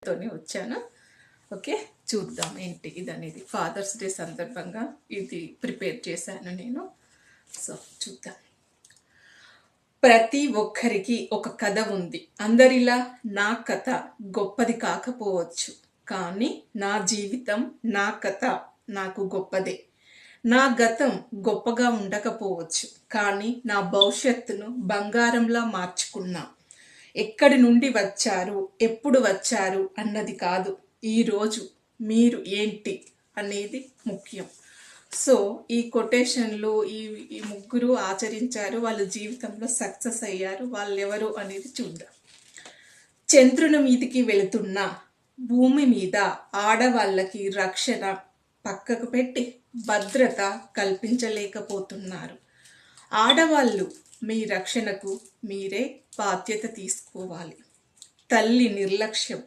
తోనే వచ్చాను. ఓకే, చూద్దాం ఏంటి ఇది అనేది. ఫాదర్స్ డే సందర్భంగా ఇది ప్రిపేర్ చేశాను నేను. సో చూద్దాం. ప్రతి ఒక్కరికి ఒక కథ ఉంది. అందరిలా నా కథ గొప్పది కాకపోవచ్చు, కానీ నా జీవితం, నా కథ నాకు గొప్పదే. నా గతం గొప్పగా ఉండకపోవచ్చు, కానీ నా భవిష్యత్తును బంగారంలా మార్చుకున్నా. ఎక్కడి నుండి వచ్చారు, ఎప్పుడు వచ్చారు అన్నది కాదు, ఈరోజు మీరు ఏంటి అనేది ముఖ్యం. సో ఈ కొటేషన్లు ఈ ముగ్గురు ఆచరించారు, వాళ్ళ జీవితంలో సక్సెస్ అయ్యారు. వాళ్ళు ఎవరు అనేది చూద్దాం. చంద్రుని మీదికి వెళుతున్న భూమి మీద ఆడవాళ్ళకి రక్షణ పక్కకు పెట్టి భద్రత కల్పించలేకపోతున్నారు. ఆడవాళ్ళు మీ రక్షణకు మీరే బాధ్యత తీసుకోవాలి. తల్లి నిర్లక్ష్యం